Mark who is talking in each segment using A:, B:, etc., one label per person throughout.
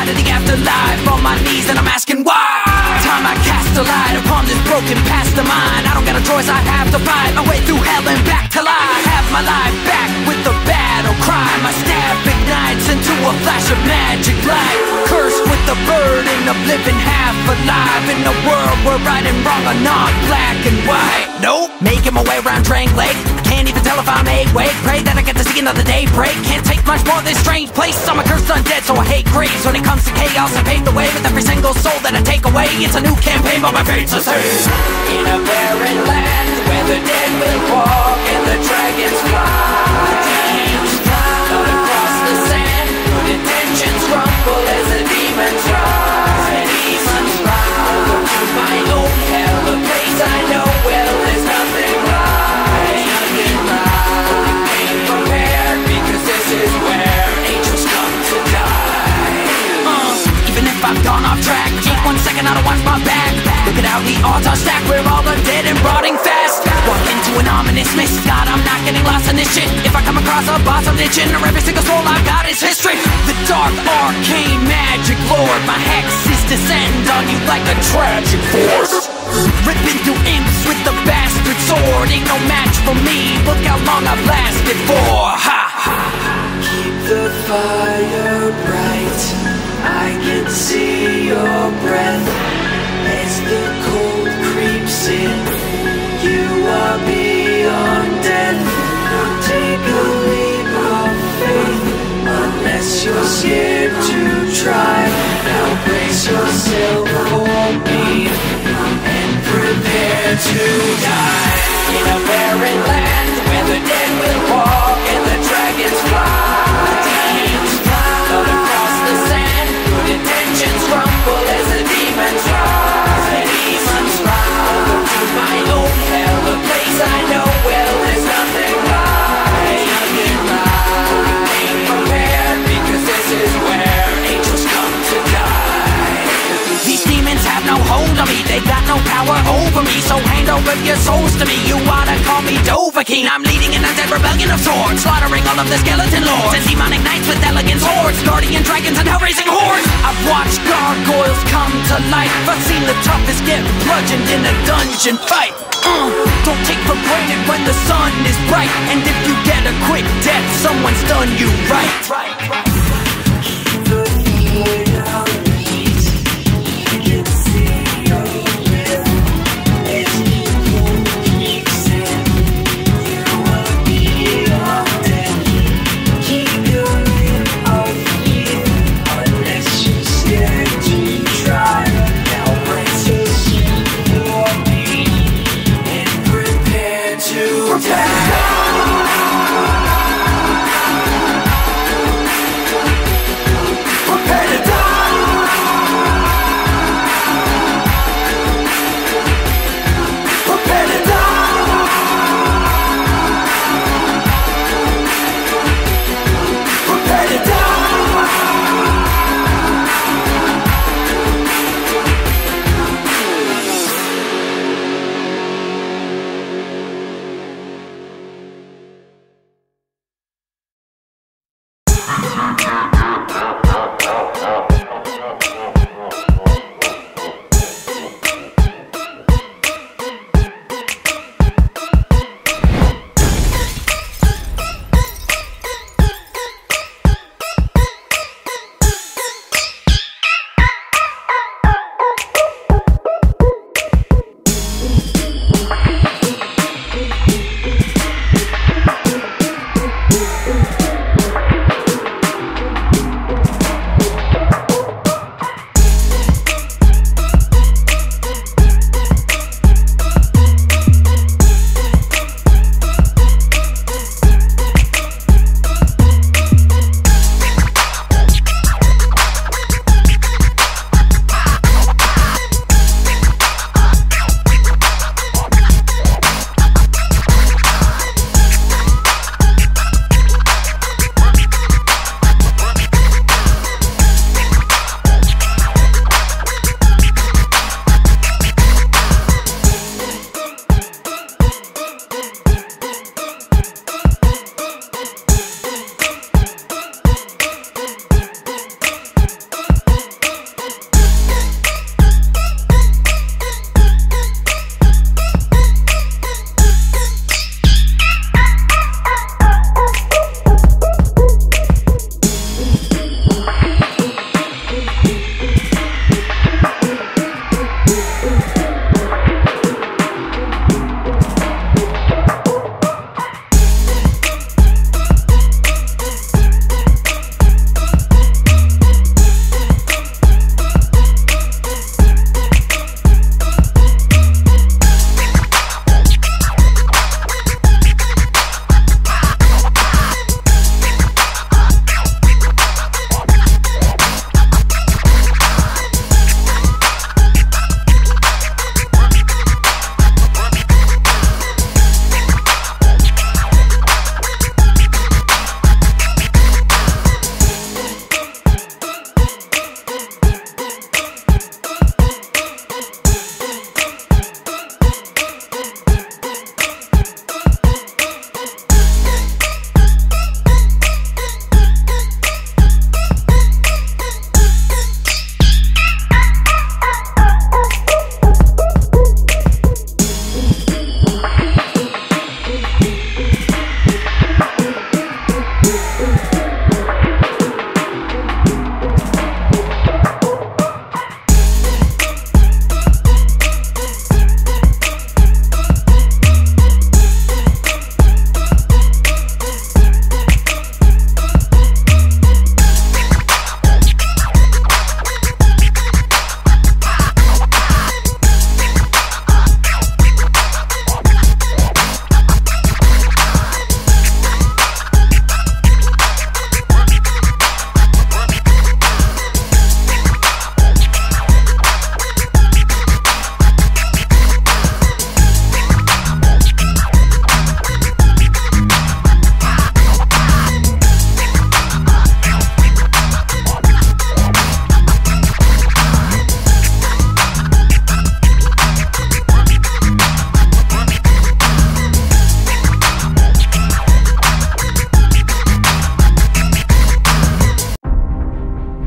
A: light of the afterlife. On my knees and I'm asking why. Time I cast a light upon this broken past of mine. I don't got a choice, I have to fight my way through hell and back to life. Have my life back with the battle cry. My stab ignites into a flash of magic light. Cursed with the burden of living half alive in a world where right and wrong are not black and white. Nope, making my way around Drang Lake. I can't even tell if I'm awake. Pray that I get to see another day break. Can't take much more of this strange place. I'm a cursed undead, so I hate graves. When it comes to chaos, I pave the way with every single soul that I take away. It's a new campaign, but my fate's the same. In a barren land where the dead will walk and the dragons fly. Not across the sand, good intentions crumble as the demons rise. Demons rise. To my own hell, a place I know well. There's nothing right. Nothing right. Ain't prepared because this is where angels come to die. Even if I've gone off track, take 1 second out to watch my back. Look at how the odds are stacked. We're all undead and rotting fast. Walk into an ominous mist. God, I'm not getting lost in this shit. If I come across a boss, I'm ditching. Or every single soul I've got is history. The dark arcane magic lord. My hexes descend on you like a tragic force. Ripping through imps with the bastard sword. Ain't no match for me. Look how long I've lasted for. Ha! Keep the fire bright. I can see your breath as the cold creeps in. You are beyond death. Take a leap of faith, unless you're scared to try. Now brace yourself for me and prepare to die. In a barren land where the dead will walk and the dragons fly. Not across the sand, good intentions crumble as the demons rise. Demons rise. To my own hell, a place I know well. There's nothing right. Nothing right. Ain't prepared because this is where angels come to die. These demons have no hold on me. They got no power over me. So hand over your souls to me. You oughta call me Dovahkiin. I'm leading an undead rebellion of swords, slaughtering all of the skeleton lords and demonic knights with elegant swords, guardian dragons and hell-raising hordes. I've watched gargoyles come to life. I've seen the toughest get bludgeoned in a dungeon fight. Don't take for granted when the sun is bright. And if you get a quick death, someone's done you right.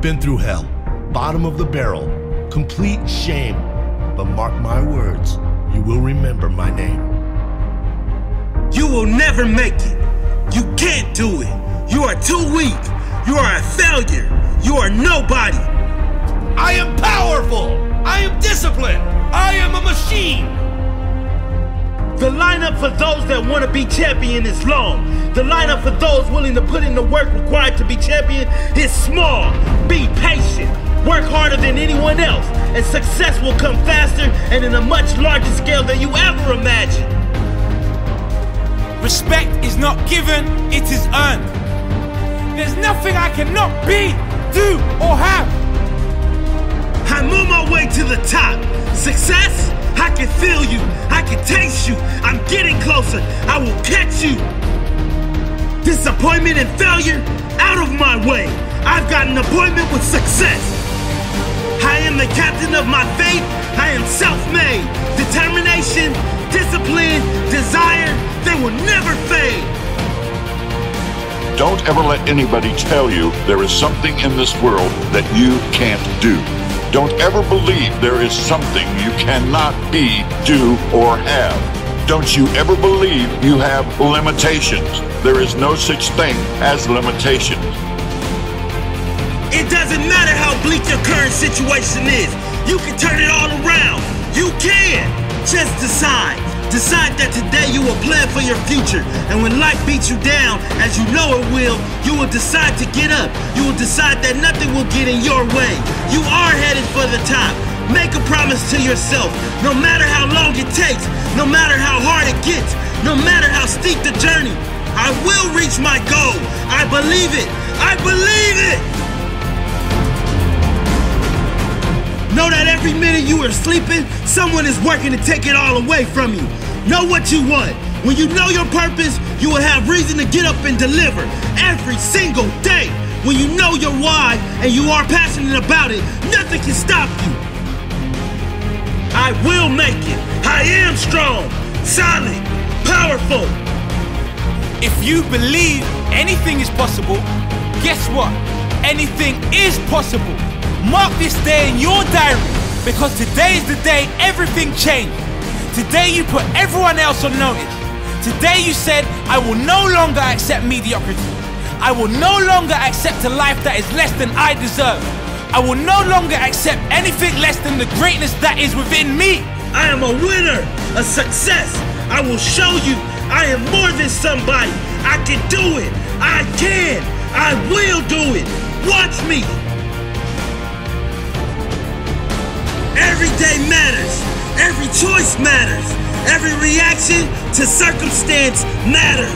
B: been through hell, bottom of the barrel, complete shame. But mark my words, you will remember my name.
C: You will never make it. You can't do it. You are too weak. You are a failure. You are nobody.
B: I am powerful. I am disciplined. I am a machine.
C: The lineup for those that want to be champion is long. The lineup for those willing to put in the work required to be champion is small. Be patient. Work harder than anyone else, and success will come faster and in a much larger scale than you ever imagined.
D: Respect is not given, it is earned. There's nothing I cannot be, do, or have.
C: I'm on my way to the top. Success? I can feel you. I can taste you. I'm getting closer. I will catch you. Disappointment and failure? Out of my way. I've got an appointment with success. I am the captain of my fate. I am self-made. Determination, discipline, desire, they will never fade.
E: Don't ever let anybody tell you there is something in this world that you can't do. Don't ever believe there is something you cannot be, do, or have. Don't you ever believe you have limitations. There is no such thing as limitations.
C: It doesn't matter how bleak your current situation is. You can turn it all around. You can. Just decide. Decide that today you will plan for your future. And when life beats you down, as you know it will, you will decide to get up. You will decide that nothing will get in your way. You are headed for the top. Make a promise to yourself. No matter how long it takes, no matter how hard it gets, no matter how steep the journey, I will reach my goal. I believe it. I believe it. Know that every minute you are sleeping, someone is working to take it all away from you. Know what you want. When you know your purpose, you will have reason to get up and deliver every single day. When you know your why and you are passionate about it, nothing can stop you. I will make it. I am strong, solid, powerful.
D: If you believe anything is possible, guess what? Anything is possible. Mark this day in your diary, because today is the day everything changed. Today you put everyone else on notice. Today you said, I will no longer accept mediocrity. I will no longer accept a life that is less than I deserve. I will no longer accept anything less than the greatness that is within me.
C: I am a winner, a success. I will show you I am more than somebody. I can do it. I can. I will do it. Watch me. Every day matters. Every choice matters. Every reaction to circumstance matters.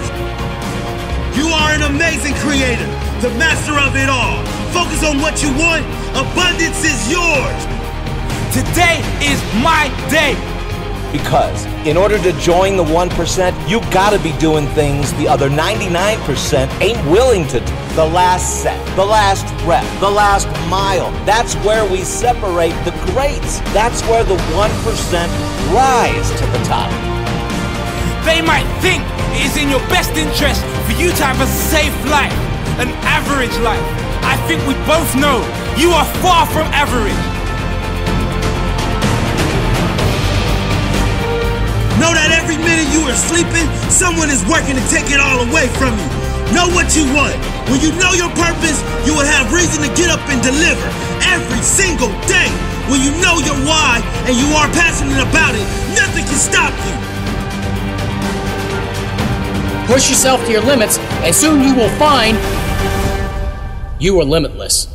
C: You are an amazing creator, the master of it all. Focus on what you want. Abundance is yours.
D: Today is my day.
F: Because in order to join the 1%, you gotta be doing things the other 99% ain't willing to do. The last set, the last rep, the last mile. That's where we separate the greats. That's where the 1% rise to the top.
D: They might think it is in your best interest for you to have a safe life, an average life. I think we both know you are far from average.
C: Know that every minute you are sleeping, someone is working to take it all away from you. Know what you want. When you know your purpose, you will have reason to get up and deliver every single day. When you know your why and you are passionate about it, nothing can stop you.
G: Push yourself to your limits, and soon you will find you are limitless.